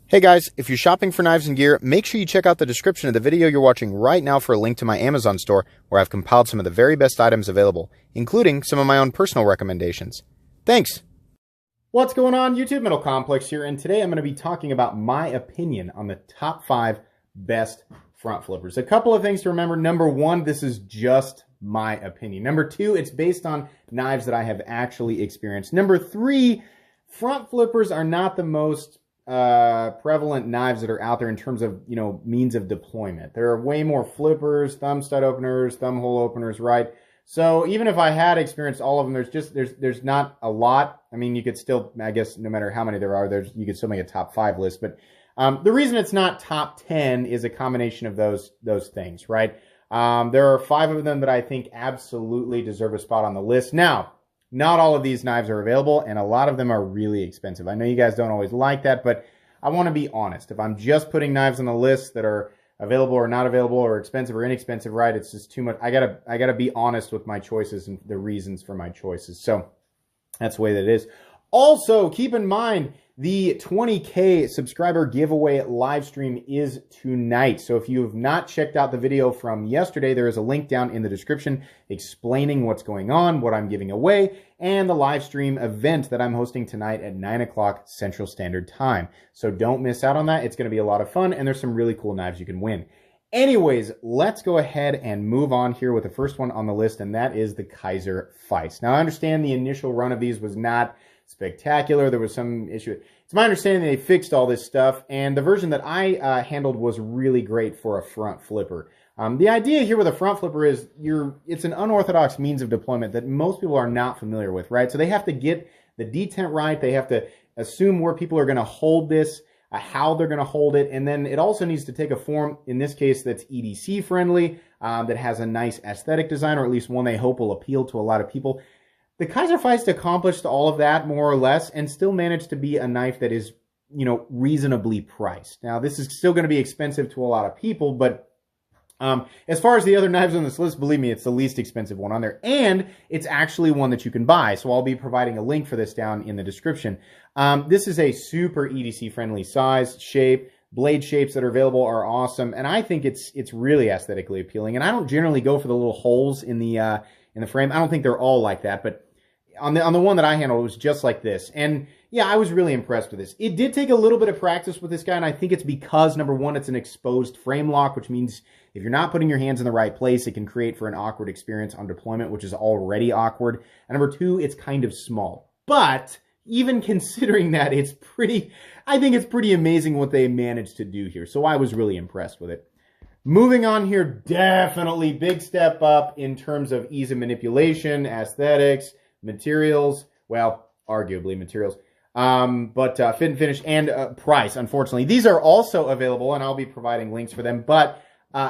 Hey guys, if you're shopping for knives and gear, make sure you check out the description of the video you're watching right now for a link to my Amazon store where I've compiled some of the very best items available, including some of my own personal recommendations. Thanks! What's going on, YouTube? Middle Complex here, and today I'm going to be talking about my opinion on the top 5 best front flippers. A couple of things to remember. Number 1, this is just my opinion. Number 2, it's based on knives that I have actually experienced. Number 3, front flippers are not the most prevalent knives that are out there in terms of, means of deployment. There are way more flippers, thumb stud openers, thumb hole openers, right? So even if I had experienced all of them, there's not a lot. I mean, you could still, I guess, no matter how many there are, you could still make a top 5 list. But the reason it's not top 10 is a combination of those things, right? There are 5 of them that I think absolutely deserve a spot on the list. Now, not all of these knives are available, and a lot of them are really expensive. I know you guys don't always like that, but I want to be honest. If I'm just putting knives on the list that are available or not available or expensive or inexpensive, right, it's just too much. I gotta be honest with my choices and the reasons for my choices. So that's the way that it is. Also, keep in mind, the 20K subscriber giveaway live stream is tonight. So if you have not checked out the video from yesterday, there is a link down in the description explaining what's going on, what I'm giving away, and the live stream event that I'm hosting tonight at 9 o'clock Central Standard Time. So don't miss out on that. It's going to be a lot of fun, and there's some really cool knives you can win. Anyways, let's go ahead and move on here with the first one on the list, and that is the Kaiser Feist. Now, I understand the initial run of these was not spectacular. There was some issue. It's my understanding they fixed all this stuff, and the version that I handled was really great for a front flipper. The idea here with a front flipper is it's an unorthodox means of deployment that most people are not familiar with, right? So they have to get the detent right. They have to assume where people are going to hold this, how they're going to hold it, and then it also needs to take a form, in this case, that's EDC friendly, that has a nice aesthetic design, or at least one they hope will appeal to a lot of people. The Kaiser Feist accomplished all of that, more or less, and still managed to be a knife that is, reasonably priced. Now, this is still going to be expensive to a lot of people, but as far as the other knives on this list, believe me, it's the least expensive one on there, and it's actually one that you can buy, so I'll be providing a link for this down in the description. This is a super EDC-friendly size, shape. Blade shapes that are available are awesome, and I think it's really aesthetically appealing, and I don't generally go for the little holes in the frame. I don't think they're all like that, but on the one that I handled, it was just like this. And yeah, I was really impressed with this. It did take a little bit of practice with this guy, and I think it's because, number 1, it's an exposed frame lock, which means if you're not putting your hands in the right place, it can create for an awkward experience on deployment, which is already awkward. And number 2, it's kind of small. But even considering that, I think it's pretty amazing what they managed to do here. So I was really impressed with it. Moving on here, definitely big step up in terms of ease of manipulation, aesthetics, materials, well, arguably materials, but fit and finish and price, unfortunately. These are also available, and I'll be providing links for them, but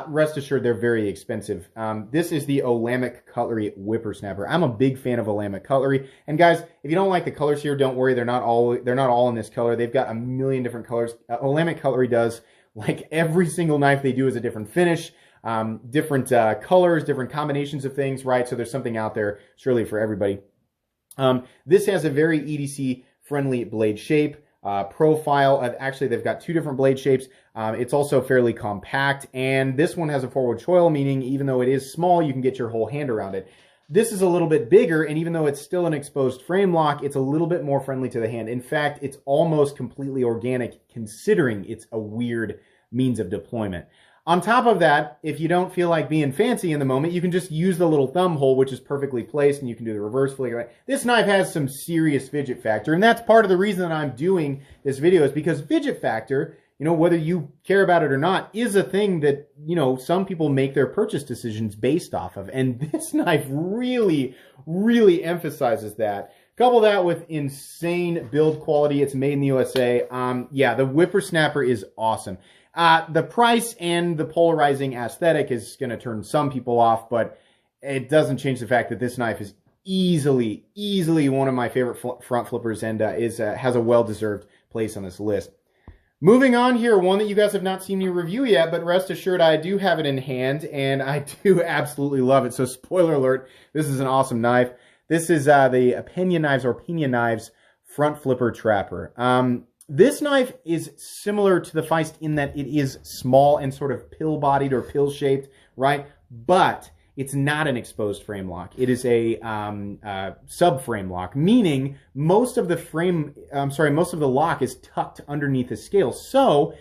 rest assured they're very expensive. This is the Lamech Cutlery Whippersnapper. I'm a big fan of Lamech Cutlery, and guys, if you don't like the colors here, don't worry, they're not all in this color. They've got a million different colors. Lamech Cutlery does, like every single knife they do is a different finish, different colors, different combinations of things, right? So there's something out there surely for everybody. This has a very EDC-friendly blade shape, profile. Actually, they've got 2 different blade shapes. It's also fairly compact, and this one has a forward choil, meaning even though it is small, you can get your whole hand around it. This is a little bit bigger, and even though it's still an exposed frame lock, it's a little bit more friendly to the hand. In fact, it's almost completely organic, considering it's a weird means of deployment. On top of that, if you don't feel like being fancy in the moment, you can just use the little thumb hole, which is perfectly placed, and you can do the reverse flick. This knife has some serious fidget factor, and that's part of the reason that I'm doing this video, is because fidget factor, whether you care about it or not, is a thing that, some people make their purchase decisions based off of, and this knife really, really emphasizes that. Couple that with insane build quality. It's made in the USA. Yeah, the Whippersnapper is awesome. The price and the polarizing aesthetic is going to turn some people off, but it doesn't change the fact that this knife is easily one of my favorite front flippers, and has a well-deserved place on this list. Moving on here, one that you guys have not seen me review yet, but rest assured I do have it in hand, and I do absolutely love it. So spoiler alert, this is an awesome knife. This is the Pina Knives front flipper trapper. This knife is similar to the Feist in that it is small and sort of pill-bodied or pill-shaped, right? But it's not an exposed frame lock. It is a sub-frame lock, meaning most of the lock is tucked underneath the scale. So,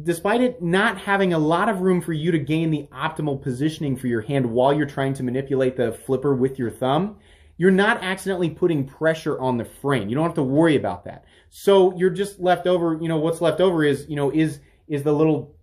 despite it not having a lot of room for you to gain the optimal positioning for your hand while you're trying to manipulate the flipper with your thumb, you're not accidentally putting pressure on the frame. You don't have to worry about that. So you're just left over, what's left over is, is the little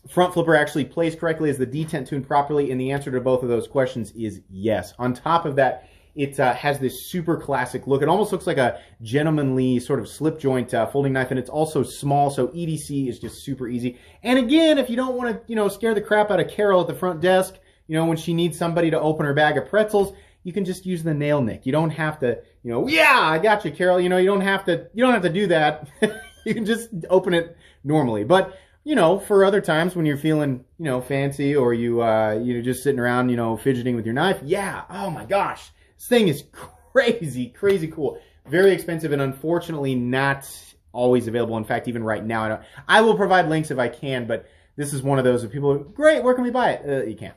front flipper actually placed correctly? Is the detent tuned properly? And the answer to both of those questions is yes. On top of that, it has this super classic look. It almost looks like a gentlemanly sort of slip joint folding knife, and it's also small, so EDC is just super easy. And again, if you don't want to, scare the crap out of Carol at the front desk, when she needs somebody to open her bag of pretzels, you can just use the nail nick. You don't have to, yeah, I got you, Carol. You don't have to do that. You can just open it normally. But, for other times when you're feeling, fancy, or you're just sitting around, fidgeting with your knife, yeah, oh my gosh, this thing is crazy, crazy cool. Very expensive and unfortunately not always available. In fact, even right now, I will provide links if I can, but this is one of those that people are, great, where can we buy it? You can't.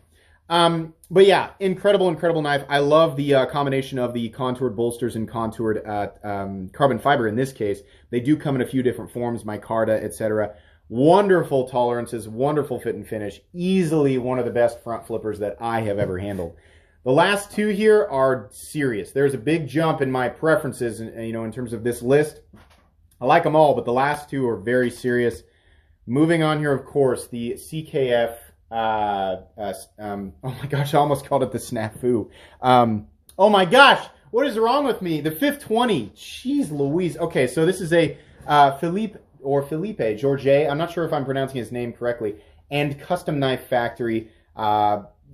But yeah, incredible, incredible knife. I love the combination of the contoured bolsters and contoured carbon fiber in this case. They do come in a few different forms, micarta, etc. Wonderful tolerances, wonderful fit and finish. Easily one of the best front flippers that I have ever handled. The last two here are serious. There's a big jump in my preferences, in terms of this list. I like them all, but the last two are very serious. Moving on here, of course, the CKF. Oh my gosh, I almost called it the snafu. Oh my gosh, what is wrong with me? The 520. Jeez Louise. Okay, so this is a Felipe Georget. I'm not sure if I'm pronouncing his name correctly. And Custom Knife Factory,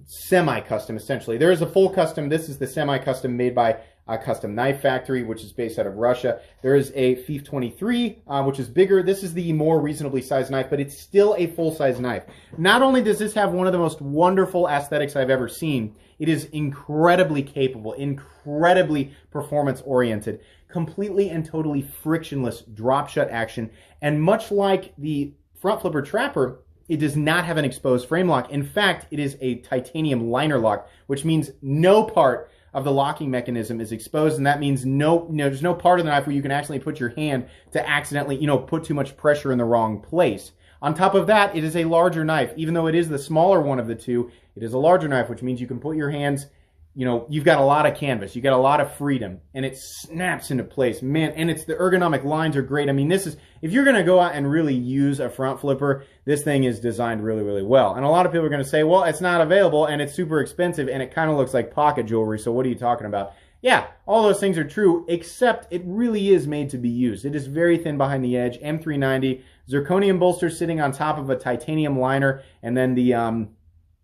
semi-custom essentially. There is a full custom. This is the semi-custom made by Custom Knife Factory, which is based out of Russia. There is a FIF 23, which is bigger. This is the more reasonably sized knife, but it's still a full-size knife. Not only does this have one of the most wonderful aesthetics I've ever seen, it is incredibly capable, incredibly performance-oriented, completely and totally frictionless drop-shut action, and much like the front flipper trapper, it does not have an exposed frame lock. In fact, it is a titanium liner lock, which means no part of the locking mechanism is exposed, and that means there's no part of the knife where you can actually put your hand to accidentally, put too much pressure in the wrong place. On top of that, it is a larger knife. Even though it is the smaller one of the two, it is a larger knife, which means you can put your hands, you've got a lot of canvas, you've got a lot of freedom, and it snaps into place. Man, and the ergonomic lines are great. I mean, this is, if you're going to go out and really use a front flipper, this thing is designed really, really well. And a lot of people are going to say, well, it's not available, and it's super expensive, and it kind of looks like pocket jewelry, so what are you talking about? Yeah, all those things are true, except it really is made to be used. It is very thin behind the edge, M390, zirconium bolster sitting on top of a titanium liner, and then the, I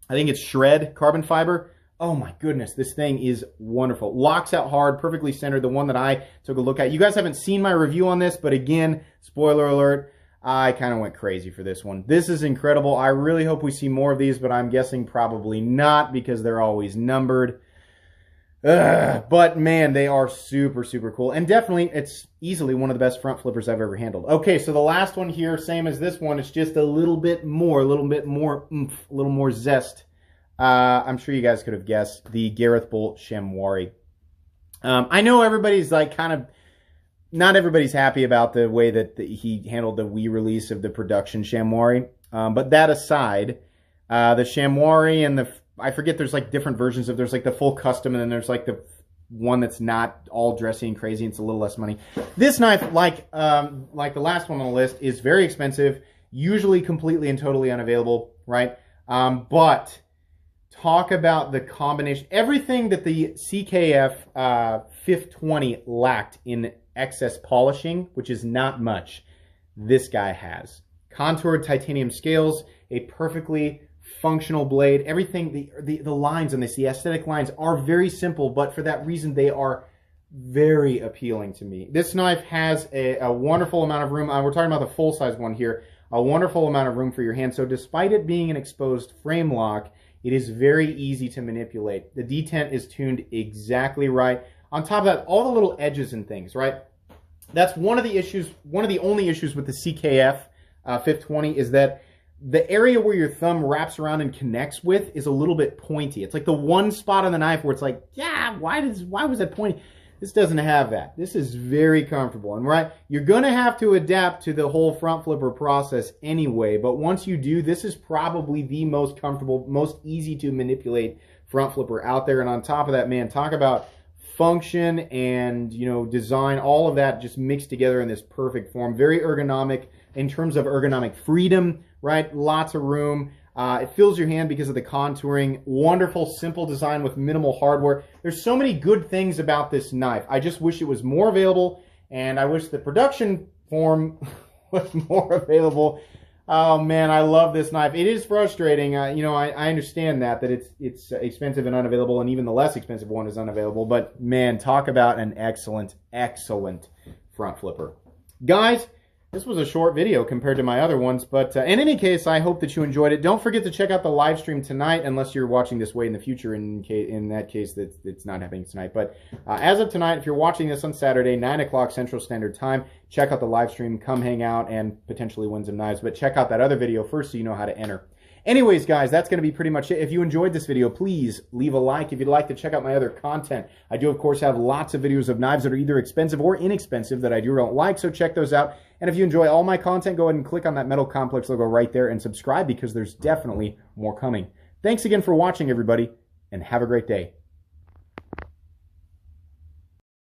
think it's shred carbon fiber. Oh my goodness, this thing is wonderful. Locks out hard, perfectly centered, the one that I took a look at. You guys haven't seen my review on this, but again, spoiler alert, I kind of went crazy for this one. This is incredible. I really hope we see more of these, but I'm guessing probably not because they're always numbered. But man, they are super, super cool. And definitely, it's easily one of the best front flippers I've ever handled. Okay, so the last one here, same as this one, it's just a little bit more oomph, a little more zest. I'm sure you guys could have guessed, the Garrett Bolt Shamwari. I know everybody's like not everybody's happy about the way that he handled the Wii release of the production Shamwari. But that aside, the Shamwari and I forget, there's like different versions of, there's like the full custom, and then there's like the one that's not all dressy and crazy, and it's a little less money. This knife, like the last one on the list, is very expensive, usually completely and totally unavailable, right? But talk about the combination, everything that the CKF 520 lacked in excess polishing, which is not much, this guy has. Contoured titanium scales, a perfectly functional blade, everything, the lines on this, the aesthetic lines are very simple, but for that reason they are very appealing to me. This knife has a wonderful amount of room. We're talking about the full-size one here. A wonderful amount of room for your hand. So despite it being an exposed frame lock, it is very easy to manipulate. The detent is tuned exactly right. On top of that, all the little edges and things, right? That's one of the issues, one of the only issues with the CKF 520 is that the area where your thumb wraps around and connects with is a little bit pointy. It's like the one spot on the knife where it's like, yeah, why was that pointy? This doesn't have that. This is very comfortable. And right, you're going to have to adapt to the whole front flipper process anyway, but once you do, this is probably the most comfortable, most easy to manipulate front flipper out there. And on top of that, man, talk about function and, you know, design, all of that just mixed together in this perfect form. Very ergonomic in terms of ergonomic freedom, right? Lots of room. It fills your hand because of the contouring. Wonderful, simple design with minimal hardware. There's so many good things about this knife. I just wish it was more available, and I wish the production form was more available. Oh man, I love this knife. It is frustrating. You know, I understand that it's expensive and unavailable, and even the less expensive one is unavailable. But man, talk about an excellent, excellent front flipper. Guys, this was a short video compared to my other ones, but in any case, I hope that you enjoyed it. Don't forget to check out the live stream tonight, unless you're watching this way in the future. In that case, it's not happening tonight. But as of tonight, if you're watching this on Saturday, 9 o'clock Central Standard Time, check out the live stream, come hang out, and potentially win some knives. But check out that other video first so you know how to enter. Anyways, guys, that's going to be pretty much it. If you enjoyed this video, please leave a like. If you'd like to check out my other content, I do, of course, have lots of videos of knives that are either expensive or inexpensive that I do or don't like, so check those out. And if you enjoy all my content, go ahead and click on that Metal Complex logo right there and subscribe, because there's definitely more coming. Thanks again for watching, everybody, and have a great day.